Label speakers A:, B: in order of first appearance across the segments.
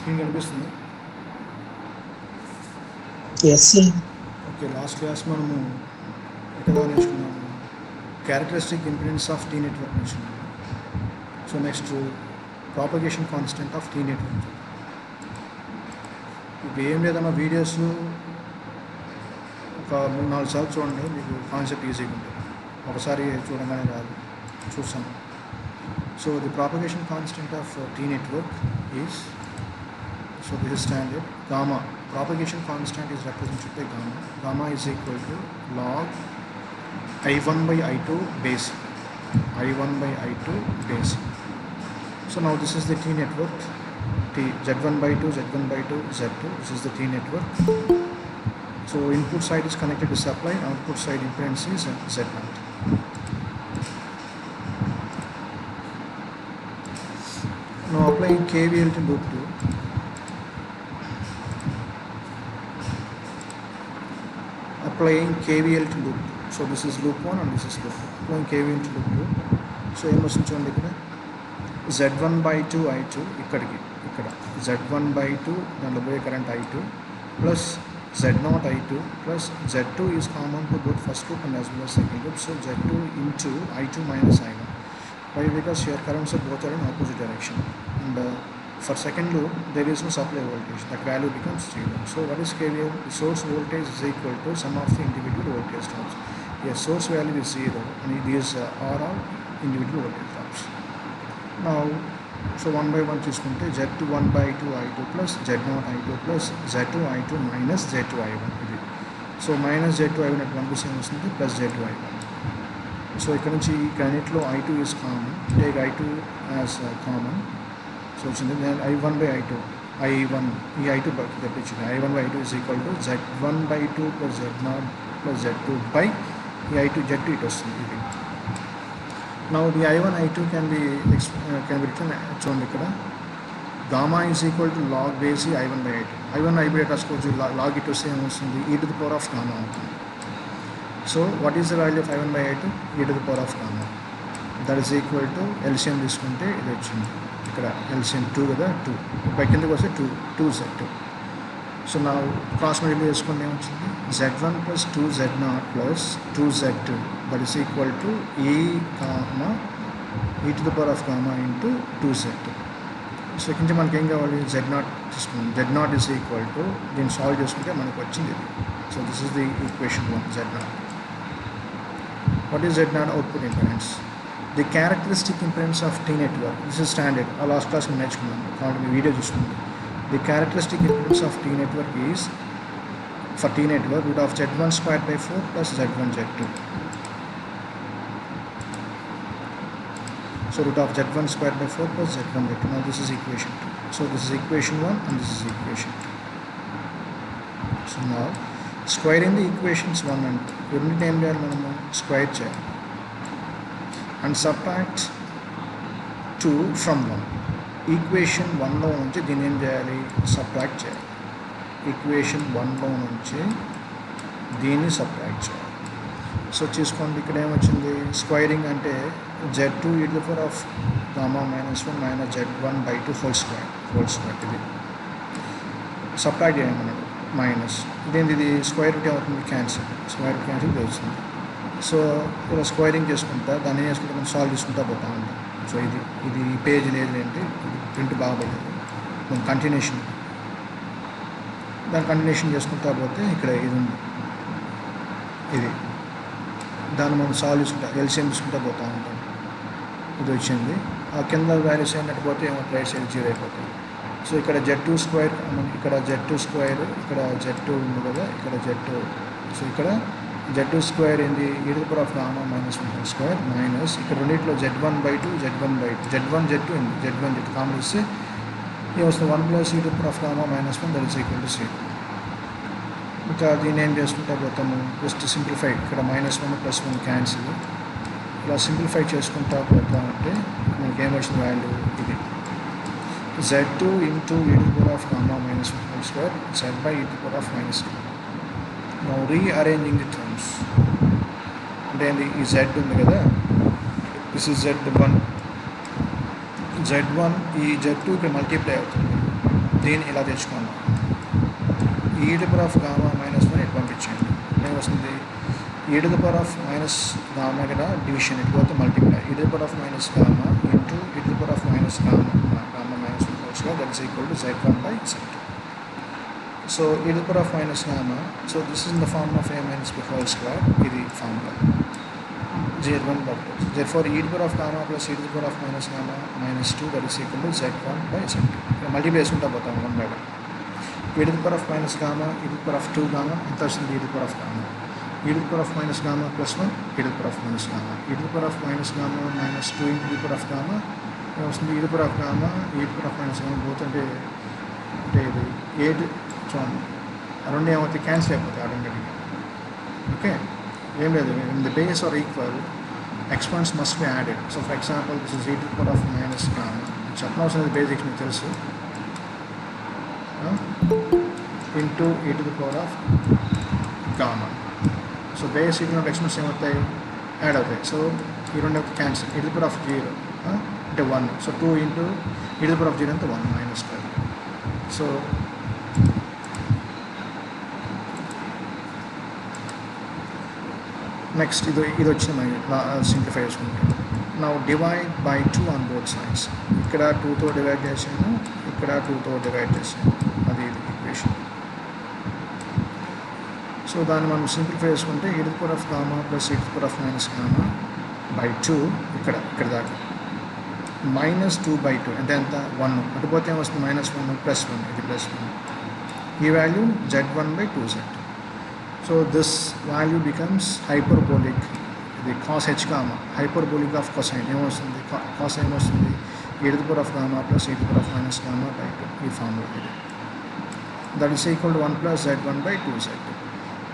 A: Screen కనిపిస్తుంది.
B: Yes, sir.
A: Okay, last class మనము ఎక్కడో నేర్చుకున్నాము, characteristic impedance of T network నేర్చుకున్నాము. So next propagation constant of T network. ఇప్పుడు ఏం లేదన్నా వీడియోస్ ఒక 3-4 సార్లు చూడండి, మీకు కాన్సెప్ట్ ఈజీగా ఉంటుంది. ఒకసారి చూడగానే రాదు, చూస్తాను. So the propagation constant of T network is, so this is standard gamma. Propagation constant is represented by gamma. Gamma is equal to log I1 by I2 base. I1 by I2 base. So now this is the T network. T Z1 by 2, Z1 by 2, Z2. This is the T network. So input side is connected to supply, output side impedance is Z0. Now applying KVL to loop 2. Applying KVL to loop 2. So this is loop 1 and this is loop 2. Applying KVL to loop 2. So ఏం వస్తుంది చూడండి, ఇక్కడ Z1 by 2 I2 ఇక్కడికి ఇక్కడ Z1 by 2 దాంట్లో పోయే current I2 plus Z0 I2 plus Z2 is common to both first loop and as well as second loop. So Z2 into I2 minus I1. Why? Because here currents are both are in opposite direction, and for second loop there is no supply voltage, that value becomes 0. So what is KVL? The source voltage is equal to sum of the individual voltage drops. Here source value is 0 and these are all individual voltage drops. Now so 1 by 1 చూసుకుంటే Z2 1 by 2 I2 plus Z0 I2 plus Z2 I2 minus Z2 I1 ఇది. So minus Z2 I1 at 1 same వస్తుంది plus Z2 I1. So ఇక్కడ నుంచి కరెంట్లో I2 is common, take I2 as common. So వచ్చింది I1 by I2, I1 ఈ I2 తెప్పించింది. I1 by I2 is equal to Z1 by 2 plus Z0 plus Z2 by ఈ I2 Z2 ఇటు వస్తుంది ఇది. Now the I1 I2 can be written చూడండి ఇక్కడ gamma is equal to log base I1 by I2. I1 I by రాసుకోవచ్చు, log ఇటు వస్తే ఏమొస్తుంది, e to the power of gamma అవుతుంది. So what is the value of I1 by I2? E to the power of gamma. That is equal to LCM తీసుకుంటే ఇది వచ్చింది, ఇక్కడ LCM 2 కదా, 2 పై కిందకి వస్తే 2Z2. సో నా క్రాస్ మల్టిప్లై చేసుకుంటే ఏమొచ్చింది, Z1 plus 2Z0 plus 2Z2 that is equal to e to the power of gamma into 2Z2. So ఇక్కడ నుంచి మనకి ఏం కావాలి, Z0 తీసుకుంటాం. Z0 is equal to దీన్ని సాల్వ్ చేసుకుంటే మనకు వచ్చింది ఇది. So this is the equation 1, Z0. What is Z0? Output impedance. The characteristic impedance of T network. This is standard. Last class we నేర్చుకున్నాం కాబట్టి మీ వీడియో చూసుకుంటాం. The characteristic impedance of T network is, for T network, root of Z1 squared by 4 plus Z1 Z2. So root of Z1 squared by 4 plus Z1 Z2. Now this is equation 2. So this is equation 1 and this is equation 2. So now squaring the equations 1 and 2. రెండింటిని ఏం చేయాలి, మనము square చేయాలి and subtract 2 from 1. Equation 1లో నుంచి దీన్ని ఏం చేయాలి, subtract చేయాలి. ఈక్వేషన్ 1లో నుంచి దీన్ని సబ్ట్రాక్ట్ చేయాలి. సో చూసుకోండి ఇక్కడ ఏమొచ్చింది, స్క్వైరింగ్ అంటే Z2 e to the power of gamma minus 1 minus Z1 by 2 whole square ఇది సబ్ట్రాక్ట్ చేయమన్నాడు మైనస్. ఇదేంటి, ఇది స్క్వేర్ రూట్ ఏమవుతుంది, క్యాన్సిల్, స్క్వేర్ రూట్ క్యాన్సిల్ తెలుస్తుంది. సో ఇలా స్క్వైరింగ్ చేసుకుంటా దాన్ని ఏం చేసుకుంటే మనం సాల్వ్ చేసుకుంటా పోతా ఉంటాం. సో ఇది పేజ్ లేదు ఏంటి, ఇది ప్రింట్ బాగోలేదు, మనం కంటిన్యూషన్ దాని కంటిన్యూషన్ చేసుకుంటా పోతే ఇక్కడ ఇది ఉంది, ఇది దాన్ని మనం సాల్వ్ చేసుకుంటా ఎల్సిఎం తీసుకుంటా పోతూ ఉంటాం. ఇది వచ్చింది, ఆ కింద వాల్యూస్ ఏంటంటే పోతే ఏమో రైట్ సైడ్ 0 అయిపోతుంది. సో ఇక్కడ Z2 స్క్వేర్, ఇక్కడ Z2 స్క్వేర్, ఇక్కడ Z2 ఉంది కదా, ఇక్కడ Z2. సో ఇక్కడ Z2 స్క్వేర్ ఏంది, e to the power of gamma minus 1 square minus ఇక్కడ రెండింటిలో Z1 by 2 Z1 by 2 Z1 Z2 ఉంది, Z1 Z2 కామన్ ఇస్తే ఏమొస్తుంది, 1 plus e to the power of gamma minus 1 that is equal to 0. ఇంకా దీన్ని ఏం చేసుకుంటా పోతాము, జస్ట్ సింప్లిఫై, ఇక్కడ -1 + 1 క్యాన్సిల్, ఇలా సింప్లిఫై చేసుకుంటా పోతా ఉంటే మనకి ఏమొచ్చిన వాల్యూ ఇది Z2 into e to the power of gamma minus 1 square Z by e to the power of minus 2. Now rearranging the terms, అంటే ఈ Z ఉంది కదా, దిస్ ఇస్ Z1, ఈ Z2 ఇక్కడ మల్టిప్లై అవుతుంది, దీన్ని ఇలా తెచ్చుకోండి. e to the power of gamma minus 1 ఇటు పంపించండి. ఏమొస్తుంది? e to the power of minus gamma ఇక్కడ డివిజన్ ఇటు పోతే multiply e to the power of minus gamma into e to the power of minus gamma minus 1 whole square, that is equal to z1 by z2. So e to the power of minus gamma, so this is in the form of a minus b whole square, ఇది formula z1 by 2. Therefore e to the power of gamma plus e to the power of minus gamma minus 2, that is equal to z1 by z2. Multiply చేసుకుంటా పోతాం 1 by 1. e to the power of minus gamma, e to the power of 2 gamma, ఎంత వస్తుంది? e to the power of gamma, e to the power of minus gamma plus 1, e to the power of minus gamma, e to the power of minus gamma minus 2 into the power of gamma, వస్తుంది e to the power of gamma, e to the power of minus gamma both అంటే ఇది 8 చూడండి, రెండు ఏమవుతాయి? Cancel అయిపోతాయి ఆటోమేటిక్గా. Okay, ఏం లేదు, in the base are equal exponents must be added. So for example this is e to the power of minus gamma, చెప్పనవసరం బేసిక్స్ మీకు తెలుసు, into e to the power of gamma. So base equal exponents ఏమవుతాయి? Add అవుతాయి. So ఈ రెండు cancel, e to the power of 0 అంటే 1. So 2 into e to the power of 0 అంటే 1 minus 12. So next ఇది వచ్చింది మనకి సింప్లిఫై చేసుకుంటాం. నా divide by 2 on both sides. ఇక్కడ 2తో డివైడ్ చేసాను, ఇక్కడ 2తో డివైడ్ చేసాను, అది ఇది ఈక్వేషన్. సో దాన్ని మనం సింప్లిఫై చేసుకుంటే e to the power of gamma plus e to the power of minus gamma by 2 ఇక్కడ దాకా minus 2 by 2 అంటే ఎంత? 1. అటుపోతే ఏమొస్తుంది? -1 plus 1, ఇది +1. ఈ value z1 by 2z. So this value becomes hyperbolic. ఇది cos h gamma, hyperbolic of cosine ఏమొస్తుంది? cos ఏమొస్తుంది? e to the power of gamma plus e to the power of minus gamma by 2, ఈ formula ఇది. That is equal to 1 plus z1 by 2z.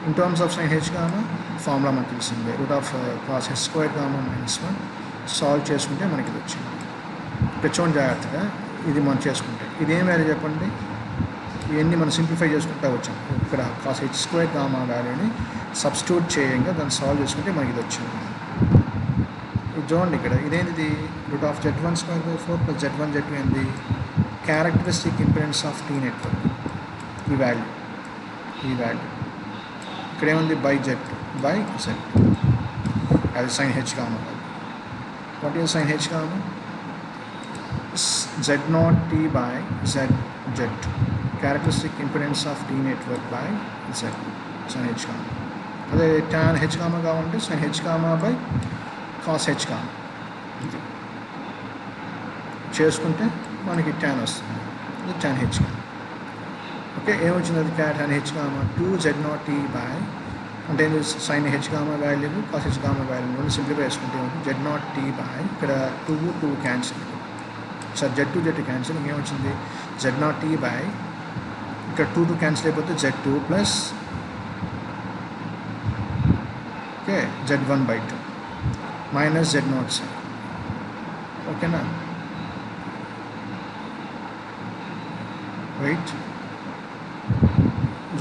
A: In terms of sin h gamma, formula మనకు తెలిసిందే, root of cos h squared gamma minus 1. Solve చేసుకుంటే మనకి ఇది వచ్చింది. ఇక్కడ చూడండి జాగ్రత్తగా, ఇది మనం చేసుకుంటే ఇది ఏం వాల్యూ చెప్పండి? ఇవన్నీ మనం సింప్లిఫై చేసుకుంటూ వచ్చాం. ఇక్కడ cos h squared gamma వాల్యూని సబ్స్టిట్యూట్ చేయంగా దాన్ని సాల్వ్ చేసుకుంటే మనకి ఇది వచ్చింది. ఇది చూడండి, ఇక్కడ ఇదేంటిది? Root of z1 square by 4 plus z1 z2 ఏంది? Characteristic impedance of T network. ఈ వాల్యూ ఇక్కడ ఏముంది? బై z2 బై z2, అది sin h gamma. What is sin h gamma? z0 t by z2, characteristic impedance of T network by z, sin h gamma. అదే tan h gamma కావాలంటే sin h gamma by cos h gamma. ఇది చేసుకుంటే మనకి tan వస్తుంది, ఇది tan h gamma. Okay, ఏమొచ్చింది? అది tan h gamma 2z0 t by అంటే sin h gamma value cos h gamma value రెండు సింప్లిఫై చేసుకుంటే z0 t బై ఇక్కడ 2 క్యాన్సిల్, సార్ z2 క్యాన్సిల్, ఇంకేమొచ్చింది? z0 t బై ఇక్కడ 2 క్యాన్సిల్ అయిపోతే z2 plus okay z1 by 2 minus z0 c. ఓకేనా? Wait,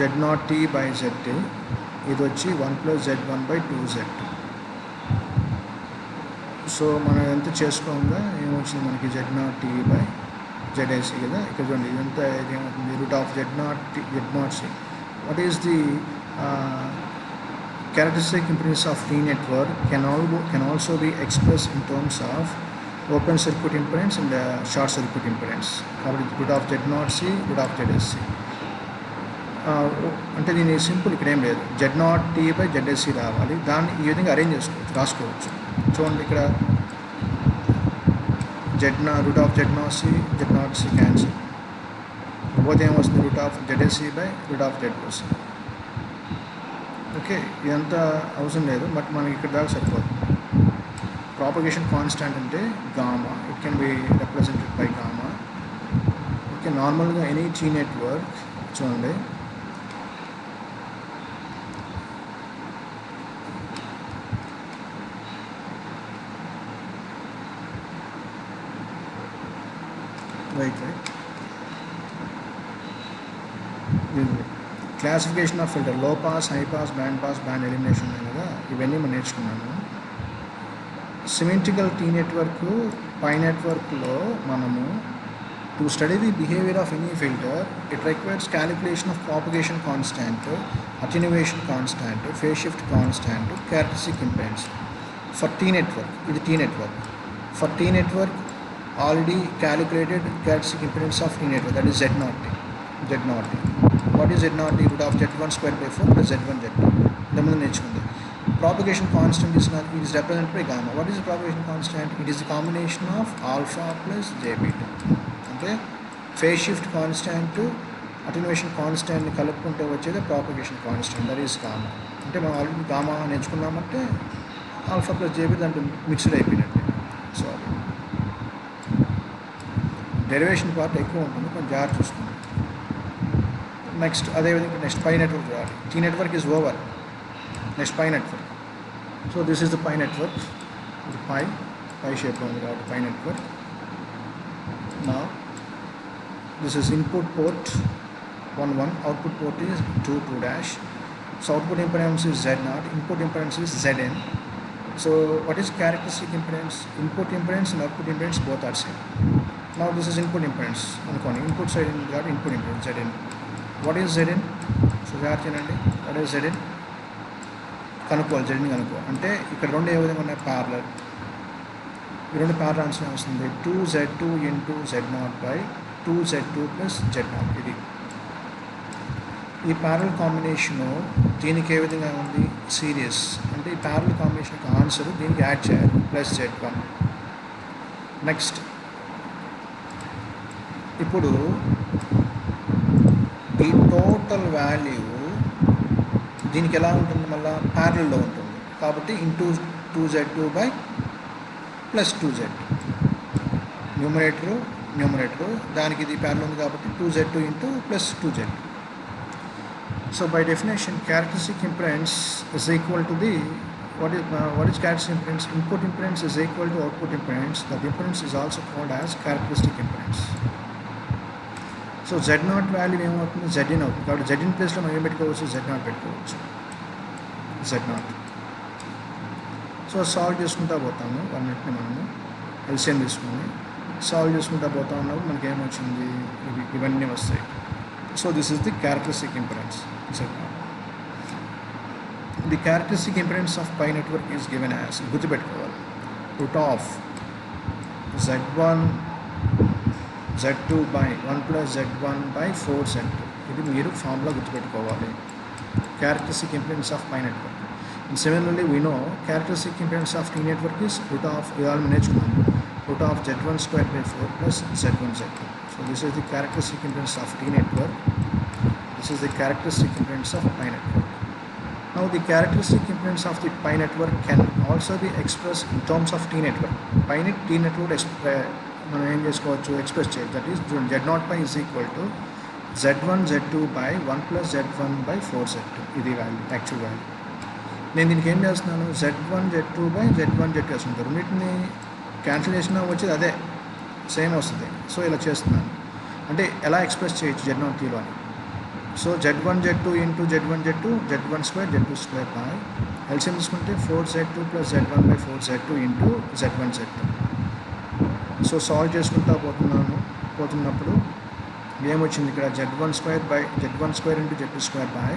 A: z0 t by z2, ఇది వచ్చి 1 plus z1 by 2z2. So మనం ఎంత చేసుకోగా ఏమొచ్చింది మనకి? z0 t by z కదా. ఇక్కడ చూడండి, ఇదంతా ఏమవుతుంది? Root of z0 c. What is the characteristic impedance of T network can also be expressed in terms of open circuit impedance and short circuit impedance. కాబట్టి root of z0 c, root of zsc. అంటే దీని simple, ఇక్కడ ఏం లేదు, z0 t by zsc రావాలి. దాన్ని ఈ విధంగా అరేంజ్ చేసుకోవచ్చు, రాసుకోవచ్చు. చూడండి, ఇక్కడ root of z0 c cancel, పోతే ఏమొస్తుంది? Root of zsc by root of z2c. Okay, ఇదంతా అవసరం లేదు, బట్ మనకి ఇక్కడ దాకా సరిపోతుంది. ప్రాపగేషన్ కాన్స్టాంట్ అంటే gamma, it can be represented by gamma. Okay, నార్మల్గా ఎనీ టీ నెట్వర్క్ చూడండి, రైట్ క్లాసిఫికేషన్ ఆఫ్ ఫిల్టర్, లో pass, high pass, band elimination ఉన్నాయి కదా, ఇవన్నీ మనం నేర్చుకున్నాము. సిమెట్రికల్ టీ నెట్వర్క్, పై నెట్వర్క్లో మనము To study the behavior of any filter, it requires calculation of propagation constant, attenuation constant, phase shift constant, characteristic impedance. For T network, ఇది T network. For T network, already calculated characteristic impedance of T network, that is Z0T. Z0T. What is Z0T? Root of Z1 squared by 4 plus Z1 Z2. ఇంతకుముందు నేర్చుకుంది. Propagation constant is represented by gamma. What is the propagation constant? It is the combination of alpha plus J beta. అంటే phase shift constant attenuation కాన్స్టాంట్ని కలుపుకుంటే వచ్చేది propagation constant, that is gamma. అంటే మనం already gamma నేర్చుకున్నామంటే alpha plus JB దాంట్లో mixed అయిపోయినట్టే. So derivation part ఎక్కువ ఉంటుంది, కొంచెం జాగ్రత్త చూసుకోండి. నెక్స్ట్ అదేవిధంగా నెక్స్ట్ పై నెట్వర్క్ రావాలి. T network is over. Next pi network. So this is the pi network. ఇది పై షేప్లో ఉంది కాబట్టి pi network. Now this is input port 1, output port is 2 dash. So output impedance is Z0, input impedance is Zn. So what is characteristic impedance? Input impedance and output impedance both are same. Now this is input impedance. Input side got input impedance Zn. What is Zn? So what is Zn? కనుక్కోవాలి. Zn కనుక్కో అంటే ఇక్కడ రెండు ఏ విధంగా ఉన్నాయి, parallel. ఈ రెండు parallel answer వస్తుంది 2Z2 into Z0 by 2Z2 plus Z0. ఇది ఈ ప్యారలల్ కాంబినేషను దీనికి ఏ విధంగా ఉంది, సిరీస్. అంటే ఈ ప్యారలల్ కాంబినేషన్ యొక్క ఆన్సర్ దీనికి యాడ్ చేయాలి ప్లస్ Z1. నెక్స్ట్ ఇప్పుడు ఈ టోటల్ వాల్యూ దీనికి ఎలా ఉంటుంది, మళ్ళీ ప్యారలల్లో ఉంటుంది కాబట్టి into 2Z2 by plus 2Z. Numerator దానికి ఇది ప్యారలల్ ఉంది కాబట్టి 2Z2 into plus 2Z. So by definition characteristic impedance is equal to the what is characteristic impedance? Input impedance is equal to output impedance. That impedance is also called as characteristic impedance. So Z0 value ఏమవుతుంది, Zin అవుతుంది కాబట్టి Zin ప్లేస్లో మనం ఏం పెట్టుకోవచ్చు, Z0 పెట్టుకోవచ్చు. Z0. So solve చేసుకుంటా పోతాము. అన్నింటిని మనము ఎల్సిఎం తీసుకుని సాల్వ్ చేసుకుంటా పోతా ఉన్నప్పుడు మనకి ఏమొచ్చింది, ఇవన్నీ వస్తాయి. So this is the characteristic impedance Z0. The characteristic impedance of pi network is given as, గుర్తుపెట్టుకోవాలి, root of Z1 Z2 by 1 plus Z1 by 4Z2. ఇది మీరు ఫార్ములా గుర్తుపెట్టుకోవాలి, characteristic impedance of pi network. And similarly, we know characteristic impedance of T network is root of Z1 squared by 4 plus Z1 Z2. So this is the characteristic impedance of T network. This is the characteristic impedance of pi network. Now the characteristic impedance of the pi network can also be expressed in terms of T network. T network మనం ఏం చేసుకోవచ్చు, express చేయొచ్చు. That is Z0 pi is equal to Z1 Z2 by 1 plus Z1 by 4Z2. ఇది value, actual value. నేను దీనికి ఏం చేస్తున్నాను, Z1 Z2 by Z1 Z2 వేసుకుంటాను. రెండింటిని క్యాన్సిల్ చేసినా వచ్చేది అదే, సేమ్ వస్తుంది. సో ఇలా చేస్తున్నాను. అంటే ఎలా ఎక్స్ప్రెస్ చేయొచ్చు Z0Tలో అని. So Z1 Z2 into Z1 Z2 Z1 square Z2 square by LCM తీసుకుంటే 4Z2 plus Z1 by 4Z2 into Z1 Z2. So solve చేసుకుంటా పోతున్నప్పుడు ఏమొచ్చింది ఇక్కడ, Z1 square into Z2 square by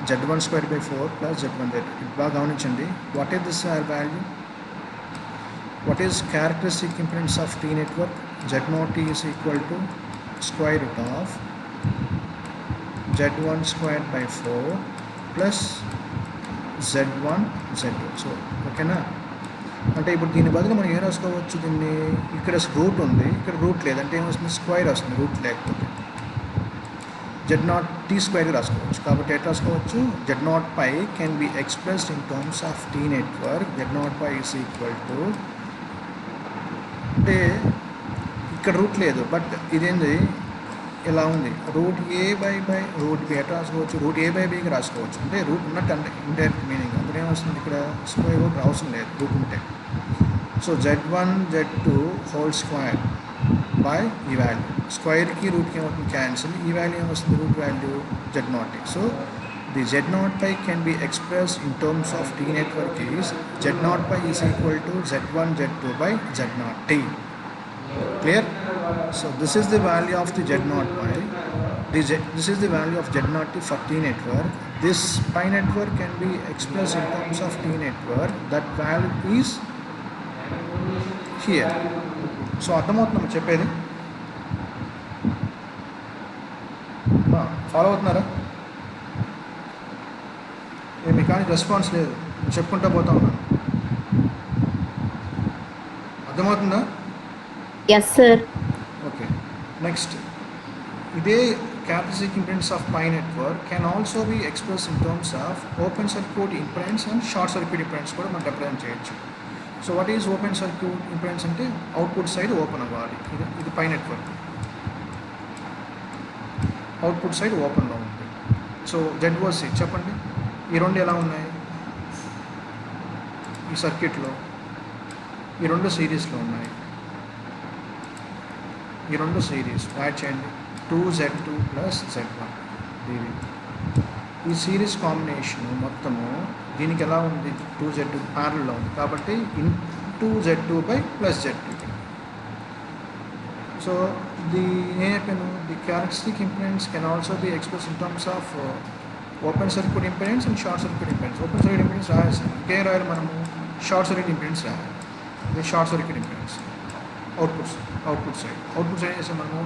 A: Z1 squared by 4 plus Z1 Z2. బాగా గమనించండి. What is this value, what is characteristic impedance of T network? Z0T is equal to square root of Z1 squared by 4 plus Z1 Z2. So ఓకేనా. అంటే ఇప్పుడు దీని బదులు మనం ఏం రాసుకోవచ్చు, దీన్ని ఇక్కడ రూట్ ఉంది, ఇక్కడ రూట్ లేదంటే ఏమొస్తుంది, స్క్వేర్ వస్తుంది రూట్ లేకపోతే. Z0 T స్క్వేర్ రాసుకోవచ్చు. కాబట్టి ఎట్లా రాసుకోవచ్చు, Z0 pi can be expressed in terms of T network. Z0 pi is equal to, అంటే ఇక్కడ రూట్ లేదు బట్ ఇదేంది ఇలా ఉంది, root A by root B. ఎట్లా రాసుకోవచ్చు, రూట్ A బై Bకి రాసుకోవచ్చు. అంటే రూట్ ఉన్నట్టు అంటే ఇండైరెక్ట్ మీనింగ్. అప్పుడు ఏమొస్తుంది, ఇక్కడ స్క్వేర్ రూట్ అవసరం లేదు రూట్ ఉంటే. So Z1 Z2 whole square by ఈ వాల్యూ, స్క్వేర్కి రూట్కి ఏమవుతుంది, క్యాన్సిల్. ఈ వాల్యూ ఏమొస్తుంది, root value Z0T. So the Z0 pi can be expressed in terms of T network is Z0 pi is equal to Z1 Z2 by Z0T. Clear? So this is the value of the Z0 pi. This is the value of Z0 T for T network. This pi network can be expressed in terms of T network. That value is here. So అర్థమవుతుందా చెప్పేది? Follow అవుతున్నారా? ఏమి కానీ response లేదు, చెప్పుకుంటా పోతా ఉన్నాను. అర్థమవుతుందా?
B: Yes sir.
A: ఓకే, నెక్స్ట్ ఇదే characteristic impedance of pi network can also be expressed in terms of open circuit impedance and short circuit impedance కూడా మనం రిప్రజెంట్ చేయొచ్చు. So what is open circuit impedance అంటే అవుట్పుట్ సైడ్ ఓపెన్ అవ్వాలి. ఇది pi network, output side ఓపెన్లో ఉంది. So జెడ్ఓసి చెప్పండి, ఈ రెండు ఎలా ఉన్నాయి ఈ సర్క్యూట్లో? ఈ రెండు సిరీస్లో ఉన్నాయి. ఈ రెండు సిరీస్ యాడ్ చేయండి, 2Z2 ప్లస్ Z1 ఇది. ఈ సిరీస్ కాంబినేషన్ మొత్తము దీనికి ఎలా ఉంది? 2Z2 ప్యారల్లో ఉంది కాబట్టి Z2 by plus Z2. So ఏం చెప్పాను? The characteristic impedance can also be express in terms of open circuit impedance and short circuit impedance. Open circuit impedance రాయాల్సింది, ఇంకేం రాయాలి మనము? షార్ట్ సర్క్యూట్ ఇంపెడెన్స్ రాయాలి. ఇది short circuit impedance output side. Output side చేసాం మనము,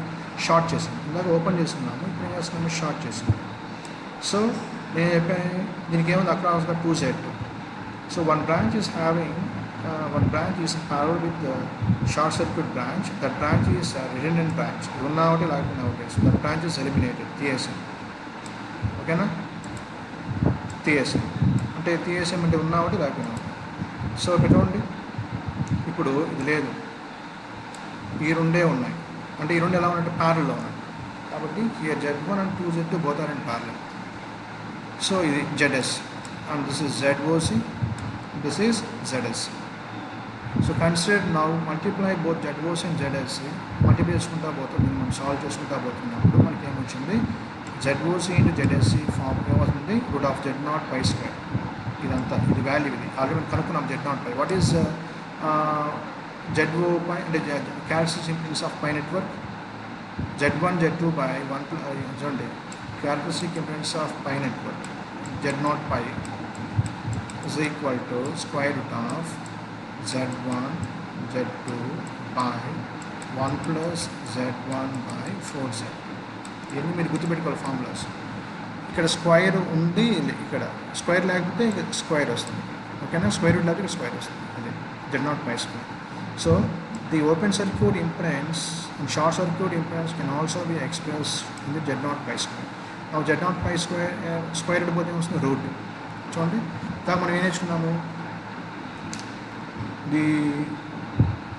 A: షార్ట్ చేసాం. ఇందాక ఓపెన్ చేస్తున్నాము, ఇప్పుడు ఏం చేస్తున్నాము? షార్ట్ చేస్తున్నాము. సో నేను చెప్పాను దీనికి ఏముంది? Across the 2Z2. So one branch is parallel with the short circuit branch. That branch is a redundant branch. Una ఒకటి లేకపోయినా ఒకటి. So that branch is eliminated. TSM. ఓకేనా? TSM అంటే TSM అంటే ఉన్నా ఒకటి లేకపోయినా ఒకటి. సో ఇక్కడ చూడండి, ఇప్పుడు ఇది లేదు, ఈ రెండే ఉన్నాయి. అంటే ఈ రెండు ఎలా ఉన్నాయంటే ప్యారల్లో ఉన్నాయి. కాబట్టి here Z1 and 2Z2 both are in parallel. So ఇది ZS and this is ZOC, this is ZS. So consider now multiply both ZOC and ZS. Multiply చేసుకుంటా పోతాం, దీన్ని మనం సాల్వ్ చేసుకుంటా పోతున్నప్పుడు మనకి ఏమొచ్చింది? ZOC ఇంటూ ZSC ఫామ్ ఏమవుతుంది? √Z0 ఇదంతా ఇది వాల్యూ. ఇది ఆల్రెడీ మనం కనుక్కున్నాం Z0 pi. What is ZO pi అంటే characteristic impedance of pi network? Z1 Z2 by 1 చూడండి, characteristic impedance of pi network Z0 pi is equal to square root of Z1 Z2 by 1 plus Z1 by 4Z. ఇవన్నీ మీరు గుర్తుపెట్టుకోవాలి formulas. ఇక్కడ square ఉంది, ఇక్కడ square లేకపోతే ఇక్కడ square వస్తుంది. ఓకేనా? స్క్వైర్ రూట్ లేకపోతే స్క్వైర్ వస్తుంది. అదే Z0 pi square. So the open circuit impedance and short circuit impedance can also be express in the Z0 pi square. Z0 pi square పోతే వస్తుంది రూట్. చూడండి, దాకా మనం ఏం నేర్చుకున్నాము? The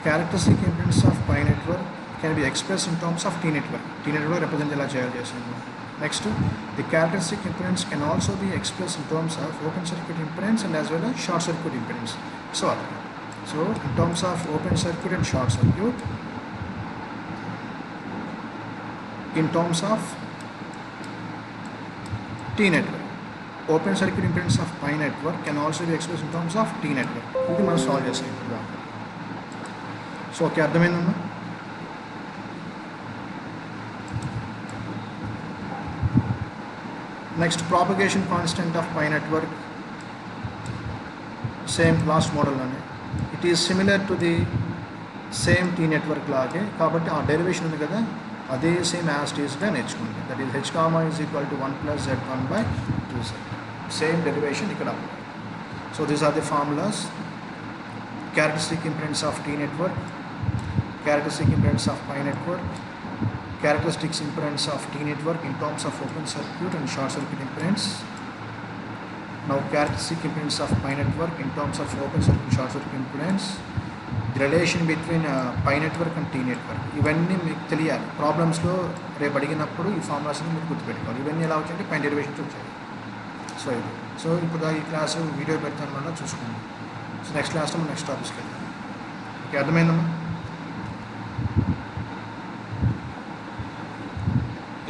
A: characteristic impedance of pi network can be express in terms of T network. T network represent ఎలా చేసాము. Next, the characteristic impedance can also be express in terms of open circuit impedance and as well as short circuit impedance. So in terms of open circuit and short circuit, in terms of T network, open circuit impedance of pi network can also be expressed in terms of T network. ఇది మనం solve చేసాం ఇప్పుడు. So okay, అర్థమైందమ్మా? Next, propagation constant of pi network, same last మోడల్లోనే. It is similar to the same T network లాగే, కాబట్టి ఆ derivation ఉంది కదా, అదే సేమ్ యాజ్ టీస్గా నేర్చుకుంటాం. That is H is equal to 1 plus Z1 by 2Z. Same derivation ఇక్కడ. So these are the formulas. Characteristic impedance of T network, characteristic impedance of pi network, characteristics impedance of T network in terms of open circuit and short circuit impedance. Now characteristic impedance of pi network in terms of open circuit and short circuit impedance, the relation between pi network and T network. ఇవన్నీ మీకు తెలియాలి. ప్రాబ్లమ్స్లో రేపు అడిగినప్పుడు ఈ ఫార్ములాస్ని మీరు గుర్తుపెట్టుకోవాలి. ఇవన్నీ ఎలా వచ్చాయంటే పై డెరివేషన్స్ వచ్చాయి. సో ఇప్పుడు ఈ క్లాసు వీడియో పెడతాను వల్ల చూసుకోండి. సో నెక్స్ట్ క్లాస్లో మనం నెక్స్ట్ టాపిక్స్కి వెళ్తాం. ఓకే, అర్థమైందమ్మా?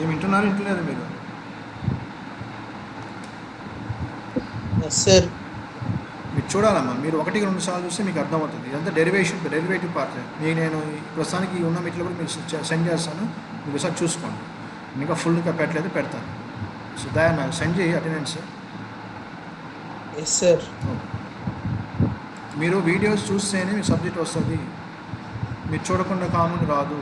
A: ఏమి వింటున్నారు, వింటలేదు మీరు?
C: సార్
A: మీరు చూడాలమ్మా, మీరు 1-2 సార్లు చూస్తే మీకు అర్థమవుతుంది. ఇదంతా డెరివేటివ్ పార్ట్. మీకు నేను ప్రస్తుతానికి ఉన్న వీటిలో కూడా మీరు సెండ్ చేస్తాను, మీరు ఒకసారి చూసుకోండి. ఇంకా ఫుల్గా పెట్టలేదు, పెడతాను. సో దయా నాకు సెండ్ చేయి అటెండెన్స్.
C: Yes sir.
A: మీరు వీడియోస్ చూస్తేనే మీ సబ్జెక్ట్ వస్తుంది, మీరు చూడకుండా కామన్ రాదు.